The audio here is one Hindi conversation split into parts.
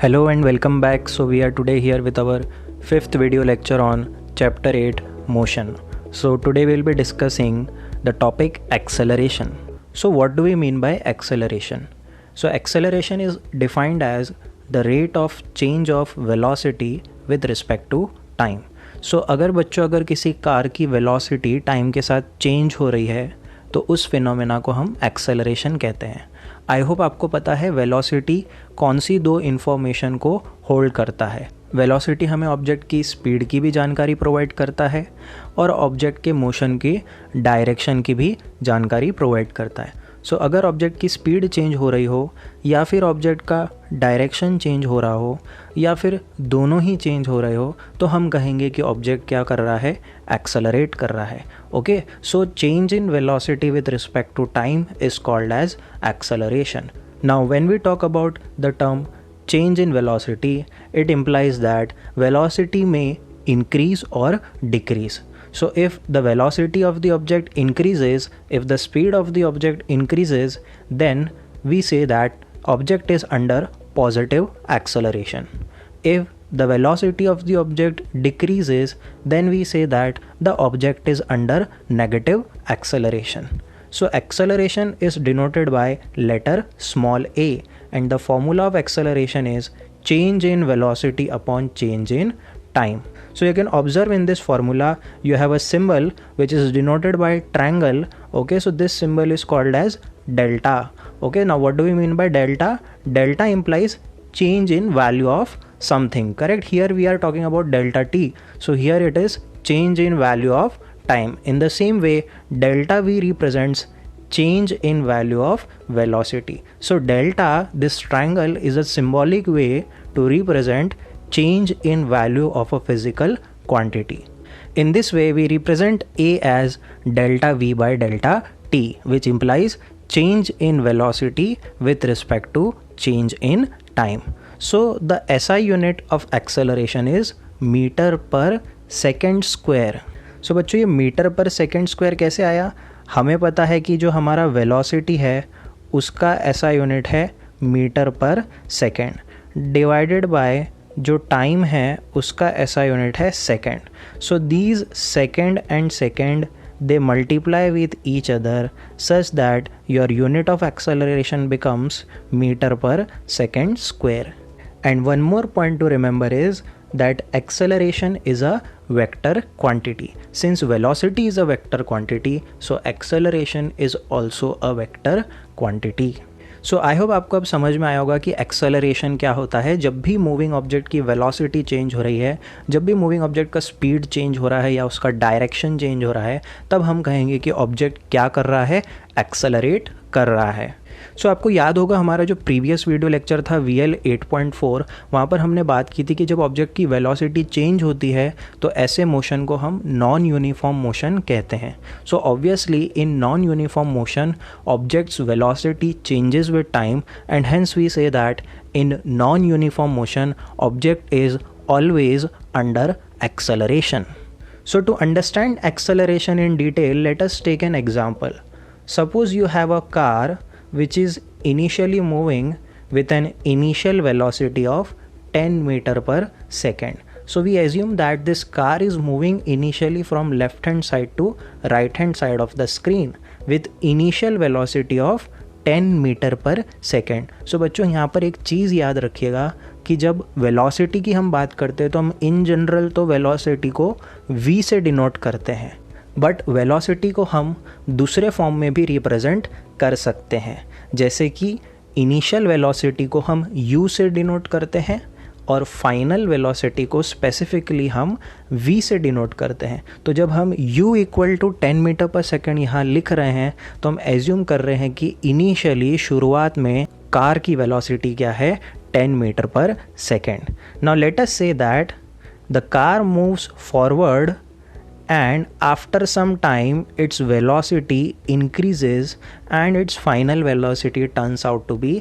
Hello and welcome back. So we are today here with our fifth video lecture on chapter 8 motion. So today we'll be discussing the topic acceleration. So what do we mean by acceleration? So acceleration is defined as the rate of change of velocity with respect to time. So अगर किसी कार की velocity time के साथ change हो रही है तो उस फिनोमेना को हम एक्सेलरेशन कहते हैं. आई होप आपको पता है वेलोसिटी कौन सी दो इन्फॉर्मेशन को होल्ड करता है. वेलोसिटी हमें ऑब्जेक्ट की स्पीड की भी जानकारी प्रोवाइड करता है और ऑब्जेक्ट के मोशन की डायरेक्शन की भी जानकारी प्रोवाइड करता है. सो अगर ऑब्जेक्ट की स्पीड चेंज हो रही हो या फिर ऑब्जेक्ट का डायरेक्शन चेंज हो रहा हो या फिर दोनों ही चेंज हो रहे हो तो हम कहेंगे कि ऑब्जेक्ट क्या कर रहा है, एक्सेलरेट कर रहा है. Okay, so change in velocity with respect to time is called as acceleration. Now when we talk about the term change in velocity, it implies that velocity may increase or decrease. So if the velocity of the object increases, if the speed of the object increases, then we say that object is under positive acceleration. If the velocity of the object decreases, then we say that the object is under negative acceleration. So acceleration is denoted by letter small a, and the formula of acceleration is change in velocity upon change in time. So you can observe in this formula you have a symbol which is denoted by triangle. Okay, so this symbol is called as delta. Okay, now what do we mean by delta? Delta implies change in value of something, correct? Here we are talking about delta t, so here it is change in value of time. In the same way, delta v represents change in value of velocity. So delta, this triangle, is a symbolic way to represent change in value of a physical quantity. In this way, we represent a as delta v by delta t, which implies change in velocity with respect to change in time. So the SI unit of acceleration is meter per second square. सो बच्चों, ये मीटर पर सेकेंड स्क्वायर कैसे आया? हमें पता है कि जो हमारा वेलोसिटी है उसका ऐसा यूनिट है metre per second, divided by जो टाइम है उसका ऐसा यूनिट है second. So these second and second they multiply with each other such that your unit of acceleration becomes metre per second square. And one more point to remember is that acceleration is a vector quantity. Since velocity is a vector quantity, so acceleration is also a vector quantity. So I hope आपको अब समझ में आया होगा कि acceleration क्या होता है. जब भी मूविंग ऑब्जेक्ट की velocity चेंज हो रही है, जब भी मूविंग ऑब्जेक्ट का स्पीड चेंज हो रहा है या उसका डायरेक्शन चेंज हो रहा है, तब हम कहेंगे कि ऑब्जेक्ट क्या कर रहा है, एक्सेलरेट कर रहा है. सो आपको याद होगा हमारा जो प्रीवियस वीडियो लेक्चर था VL 8.4, वहाँ पर हमने बात की थी कि जब ऑब्जेक्ट की वेलोसिटी चेंज होती है तो ऐसे मोशन को हम नॉन यूनिफॉर्म मोशन कहते हैं. So obviously in non uniform motion objects velocity changes with time and hence we say that in non uniform motion object is always under acceleration. So to understand acceleration in detail, let us take an example. Suppose you have a car which is initially moving with an initial velocity of 10 meter per second. So we assume that this car is moving initially from left hand side to right hand side of the screen with initial velocity of 10 meter per second. सो बच्चों, यहाँ पर एक चीज़ याद रखिएगा कि जब वेलोसिटी की हम बात करते हैं तो हम इन जनरल तो वेलोसिटी को v से डिनोट करते हैं, बट वेलोसिटी को हम दूसरे फॉर्म में भी रिप्रेजेंट कर सकते हैं. जैसे कि इनिशियल वेलोसिटी को हम u से डिनोट करते हैं और फाइनल वेलोसिटी को स्पेसिफिकली हम v से डिनोट करते हैं. तो जब हम u equal to 10 meter per second यहाँ लिख रहे हैं तो हम एज्यूम कर रहे हैं कि इनिशियली शुरुआत में कार की वेलोसिटी क्या है, 10 meter per second. Now let us say that the car moves forward and after some time its velocity increases and its final velocity turns out to be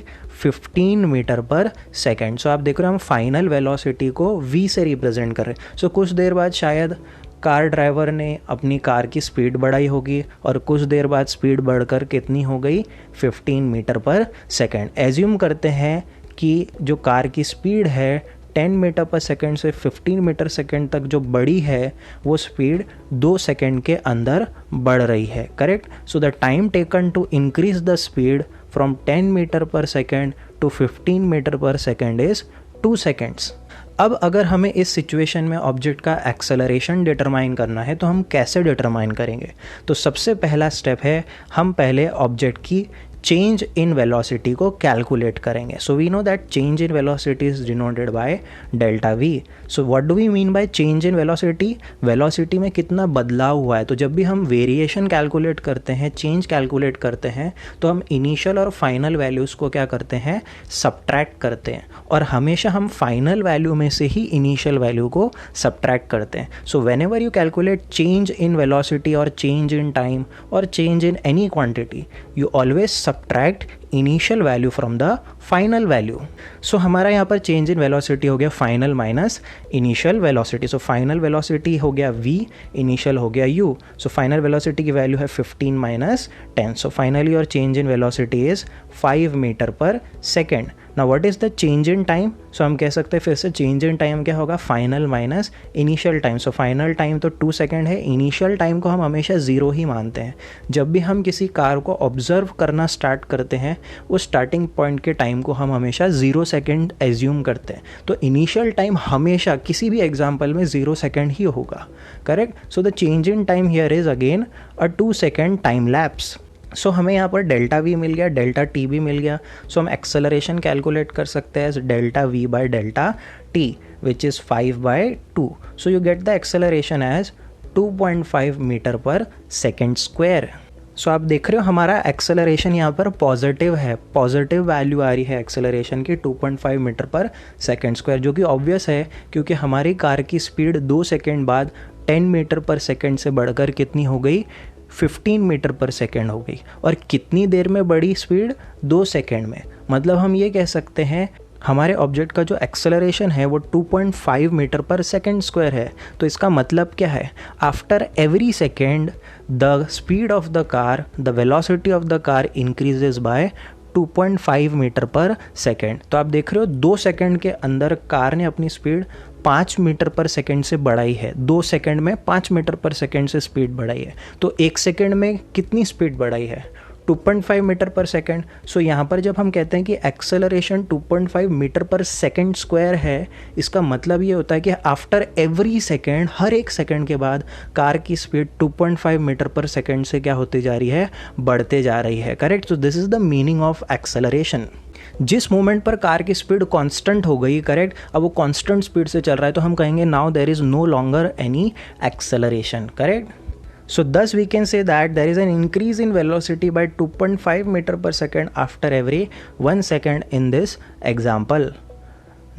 15 meter per second. सो आप देख रहे हो हम फाइनल वेलोसिटी को v से रिप्रेजेंट कर रहे हैं. सो कुछ देर बाद शायद कार ड्राइवर ने अपनी कार की स्पीड बढ़ाई होगी और कुछ देर बाद स्पीड बढ़कर कितनी हो गई, 15 मीटर पर सेकेंड. एज्यूम करते हैं कि जो कार की स्पीड है 10 मीटर पर सेकेंड से 15 मीटर सेकेंड तक जो बढ़ी है वो स्पीड 2 सेकेंड के अंदर बढ़ रही है, correct. So the time taken to increase the speed from 10 meter per second to 15 meter per second is 2 seconds. अब अगर हमें इस सिचुएशन में ऑब्जेक्ट का एक्सेलरेशन डिटरमाइन करना है तो हम कैसे डिटरमाइन करेंगे? तो सबसे पहला स्टेप है, हम पहले ऑब्जेक्ट की चेंज इन वेलोसिटी को कैलकुलेट करेंगे। So we know that change in velocity is denoted by delta v. So what do we mean by change in velocity? Velocity में कितना बदलाव हुआ है। तो जब भी हम वेरिएशन कैलकुलेट करते हैं, चेंज कैलकुलेट करते हैं, तो हम इनिशियल और फाइनल वैल्यूज़ को क्या करते हैं, सब्ट्रैक्ट करते हैं, और हमेशा हम फाइनल वैल्यू में से ही इनिशियल वैल्यू को सब्ट्रैक्ट करते हैं। So whenever you calculate change in velocity और चेंज इन टाइम और change in any quantity, you always subtract initial value from the final value. So हमारा यहाँ पर चेंज इन वेलोसिटी हो गया final minus initial velocity. So final velocity हो गया v, इनिशियल हो गया u। सो फाइनल वेलोसिटी की वैल्यू है 15 minus 10। So finally your change in velocity is 5 metre per second. Now what is the change in time? So हम कह सकते हैं फिर से चेंज इन टाइम क्या होगा, final minus initial time. So final time तो 2 सेकेंड है, इनिशियल टाइम को हम हमेशा 0 ही मानते हैं। जब भी हम किसी कार को ऑब्जर्व करना स्टार्ट करते हैं, उस स्टार्टिंग पॉइंट के टाइम को हम हमेशा 0 सेकेंड एज्यूम करते हैं। तो इनिशियल टाइम हमेशा किसी भी एग्जाम्पल में 0 सेकेंड ही होगा, correct. So the change in time here is again a 2 second time lapse. So हमें यहाँ पर डेल्टा वी मिल गया, डेल्टा टी भी मिल गया। सो हम एक्सेलरेशन कैलकुलेट कर सकते हैं delta v by delta t, which is 5/2। So you get the acceleration as 2.5 meter per second square. सो आप देख रहे हो हमारा एक्सेलरेशन यहाँ पर पॉजिटिव है, पॉजिटिव वैल्यू आ रही है एक्सेलरेशन की 2.5 मीटर पर सेकेंड स्क्वायर, जो कि ऑब्वियस है क्योंकि हमारी कार की स्पीड 2 सेकेंड बाद 10 मीटर पर सेकेंड से बढ़कर कितनी हो गई, 15 मीटर पर सेकेंड हो गई। और कितनी देर में बढ़ी स्पीड, 2 सेकेंड में। मतलब हम ये कह सकते हैं हमारे ऑब्जेक्ट का जो एक्सेलरेशन है वो 2.5 मीटर पर सेकेंड स्क्वायर है। तो इसका मतलब क्या है, after every second the speed of the car, the velocity of the car increases by 2.5 meter per second. तो आप देख रहे हो 2 सेकेंड के अंदर कार ने अपनी स्पीड 5 मीटर पर सेकेंड से बढ़ाई है। 2 सेकेंड में 5 मीटर पर सेकेंड से स्पीड बढ़ाई है। तो 1 सेकेंड में कितनी स्पीड बढ़ाई है, 2.5 मीटर पर सेकेंड। सो यहाँ पर जब हम कहते हैं कि acceleration 2.5 meter per second square है, इसका मतलब ये होता है कि आफ्टर एवरी सेकेंड, हर एक सेकेंड के बाद कार की स्पीड 2.5 मीटर पर सेकेंड से क्या होती जा रही है, बढ़ते जा रही है, correct. So this is the meaning of acceleration. जिस मोमेंट पर कार की स्पीड कांस्टेंट हो गई, करेक्ट, अब वो कांस्टेंट स्पीड से चल रहा है, तो हम कहेंगे now there is no longer any acceleration, correct. So thus we can say that there is an increase in velocity by 2.5 meter per second after every 1 second in this example.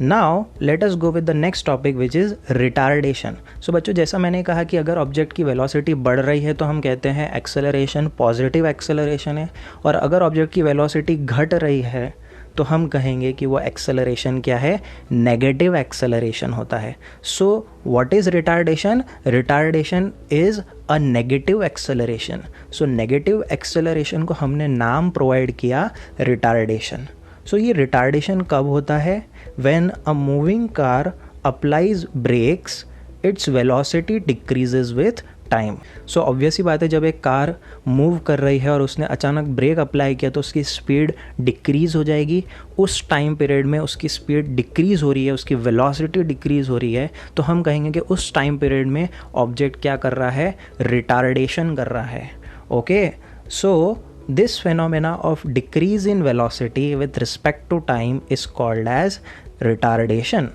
Now let us go with the next topic which is retardation. So बच्चों, जैसा मैंने कहा कि अगर ऑब्जेक्ट की वेलोसिटी बढ़ रही है तो हम कहते हैं एक्सेलरेशन पॉजिटिव एक्सेलरेशन है, और अगर ऑब्जेक्ट की वेलोसिटी घट रही है तो हम कहेंगे कि वो एक्सेलरेशन क्या है, नेगेटिव एक्सेलरेशन होता है। So what is retardation? Retardation is a negative acceleration. So negative acceleration को हमने नाम प्रोवाइड किया रिटार्डेशन। सो ये रिटार्डेशन कब होता है? When a moving car applies brakes, its velocity decreases with time. So obvious ही बात है, जब एक कार मूव कर रही है और उसने अचानक ब्रेक अप्लाई किया तो उसकी स्पीड डिक्रीज़ हो जाएगी। उस टाइम पीरियड में उसकी स्पीड डिक्रीज़ हो रही है, उसकी वेलोसिटी डिक्रीज़ हो रही है, तो हम कहेंगे कि उस टाइम पीरियड में ऑब्जेक्ट क्या कर रहा है, रिटार्डेशन कर रहा है। Okay, so this phenomena of decrease in velocity with respect to time is called as retardation.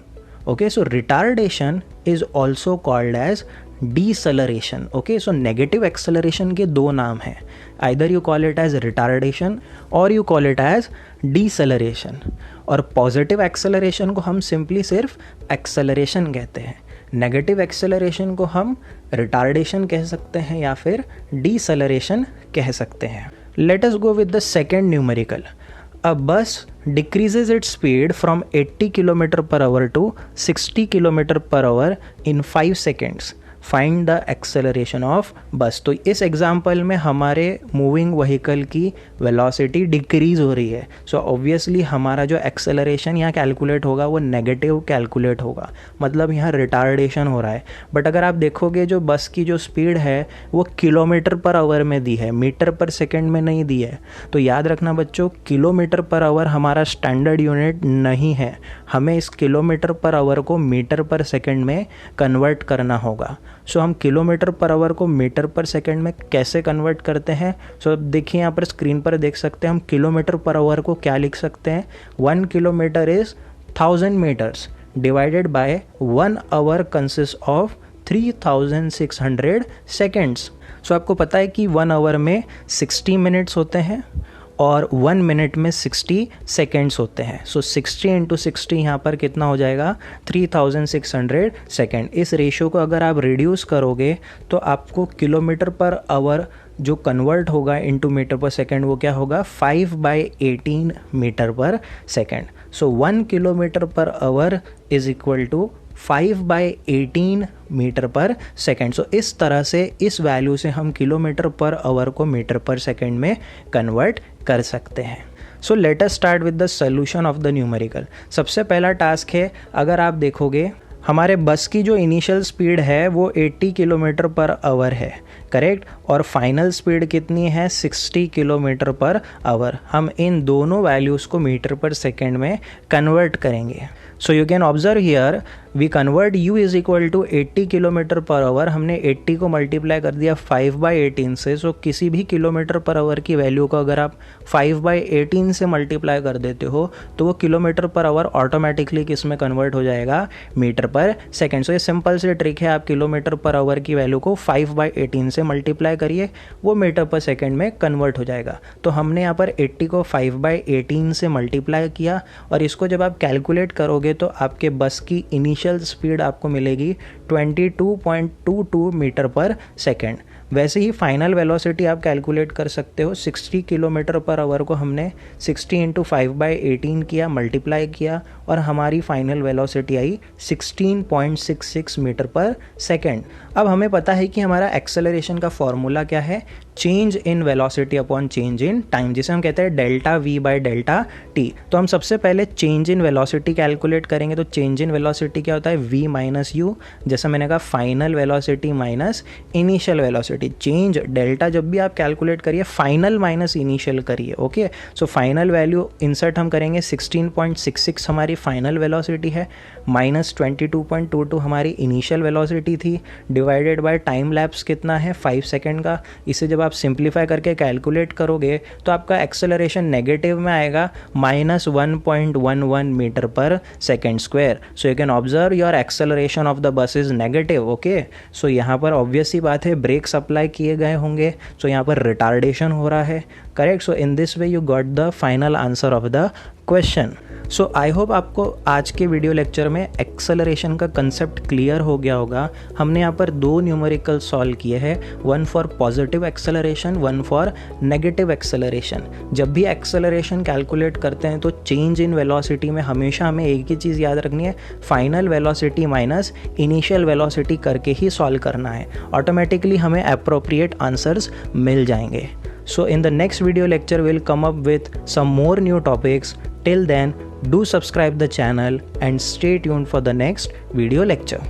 Okay, so retardation is also called as deceleration. Okay, so negative acceleration के 2 नाम हैं, either you call it as retardation और you call it as deceleration. और पॉजिटिव एक्सेलरेशन को हम सिंपली सिर्फ एक्सेलरेशन कहते हैं, नेगेटिव एक्सेलरेशन को हम रिटार्डेशन कह सकते हैं या फिर डीसेलरेशन कह सकते हैं। Let us go with the second numerical. A bus decreases its speed from 80 km per hour to 60 km per hour in 5 seconds. Find the acceleration of बस। तो इस एग्जाम्पल में हमारे मूविंग व्हीकल की वेलोसिटी डिक्रीज़ हो रही है, सो ऑब्वियसली हमारा जो एक्सेलरेशन यहाँ कैलकुलेट होगा वो नेगेटिव कैलकुलेट होगा, मतलब यहाँ रिटार्डेशन हो रहा है। बट अगर आप देखोगे जो बस की जो स्पीड है वो किलोमीटर पर आवर में दी है, मीटर पर सेकेंड में नहीं दी है। तो याद रखना बच्चों, किलोमीटर पर आवर हमारा स्टैंडर्ड यूनिट नहीं है, हमें इस किलोमीटर पर आवर को मीटर पर सेकेंड में कन्वर्ट करना होगा। सो हम किलोमीटर पर आवर को मीटर पर सेकेंड में कैसे कन्वर्ट करते हैं? सो देखिए यहाँ पर स्क्रीन पर देख सकते हैं, हम किलोमीटर पर आवर को क्या लिख सकते हैं, 1 kilometre is 1000 metres divided by 1 hour consist of 3600 seconds. So आपको पता है कि 1 आवर में 60 मिनट्स होते हैं और 1 मिनट में 60 सेकेंड्स होते हैं। सो 60 इंटू 60 यहाँ पर कितना हो जाएगा, 3600 सेकेंड। इस रेशियो को अगर आप रिड्यूस करोगे तो आपको किलोमीटर पर आवर जो कन्वर्ट होगा इनटू मीटर पर सेकेंड वो क्या होगा, 5/18 meter per second. So 1 kilometer per hour is equal to 5/18 meter per second. सो इस तरह से इस वैल्यू से हम किलोमीटर पर आवर को मीटर पर सेकेंड में कन्वर्ट कर सकते हैं। So let us start with the solution of the numerical. सबसे पहला टास्क है, अगर आप देखोगे हमारे बस की जो इनिशियल स्पीड है वो 80 किलोमीटर पर आवर है, करेक्ट, और फाइनल स्पीड कितनी है, 60 किलोमीटर पर आवर। हम इन दोनों वैल्यूज़ को मीटर पर सेकेंड में कन्वर्ट करेंगे। So you can observe here we convert u is equal to 80 kilometer per hour. हमने 80 को मल्टीप्लाई कर दिया 5/18 से। सो किसी भी किलोमीटर पर आवर की वैल्यू को अगर आप 5/18 से मल्टीप्लाई कर देते हो तो वो किलोमीटर पर आवर ऑटोमेटिकली किस में कन्वर्ट हो जाएगा, मीटर पर सेकेंड। सो ये सिंपल सी ट्रिक है, आप किलोमीटर पर आवर की वैल्यू को 5/18 से मल्टीप्लाई करिए, वो मीटर पर सेकेंड में कन्वर्ट हो जाएगा। तो हमने यहाँ पर 80 को 5/18 से मल्टीप्लाई किया और इसको जब आप कैलकुलेट करोगे तो आपके बस की इनिशियल स्पीड आपको मिलेगी 22.22 मीटर पर सेकेंड। वैसे ही फाइनल वेलोसिटी आप कैलकुलेट कर सकते हो, 60 किलोमीटर पर आवर को हमने 60 इंटू 5/18 किया, मल्टीप्लाई किया और हमारी फाइनल वेलोसिटी आई 16.66 मीटर पर सेकेंड। अब हमें पता है कि हमारा एक्सेलरेशन का फॉर्मूला क्या है, change in velocity upon change in time, जिसे हम कहते हैं delta v by delta T. तो हम सबसे पहले चेंज इन वेलोसिटी कैलकुलेट करेंगे। तो चेंज इन वेलोसिटी क्या होता है, v माइनस यू, जैसा मैंने कहा final velocity minus initial velocity. Change delta जब भी आप कैलकुलेट करिए फाइनल माइनस इनिशियल करिए, okay. So final value insert हम करेंगे, 16.66 हमारी फाइनल वेलोसिटी है, माइनस 22.22 हमारी इनिशियल वेलोसिटी थी, डिवाइडेड बाय टाइम लैप्स कितना है, 5 सेकेंड का। इसे जब आप सिंप्लीफाई करके कैलकुलेट करोगे तो आपका एक्सेलरेशन नेगेटिव में आएगा, -1.11 metre per second square. So you can observe your acceleration of the bus is negative, okay. So यहाँ पर ऑब्वियस सी बात है ब्रेक्स अप्लाई किए गए होंगे, सो यहाँ पर रिटार्डेशन हो रहा है, correct. So in this way you got the final answer of the question. So I hope आपको आज के वीडियो लेक्चर में एक्सेलरेशन का कंसेप्ट क्लियर हो गया होगा। हमने यहाँ पर 2 न्यूमेरिकल सॉल्व किए हैं, 1 for positive acceleration, 1 for negative acceleration. जब भी एक्सेलरेशन कैलकुलेट करते हैं तो चेंज इन वेलोसिटी में हमेशा हमें एक ही चीज़ याद रखनी है, final velocity minus initial velocity करके ही सॉल्व करना है, ऑटोमेटिकली हमें अप्रोप्रिएट आंसर्स मिल जाएंगे। So in the next video lecture we'll come up with some more new topics. Till then, do subscribe the channel and stay tuned for the next video lecture.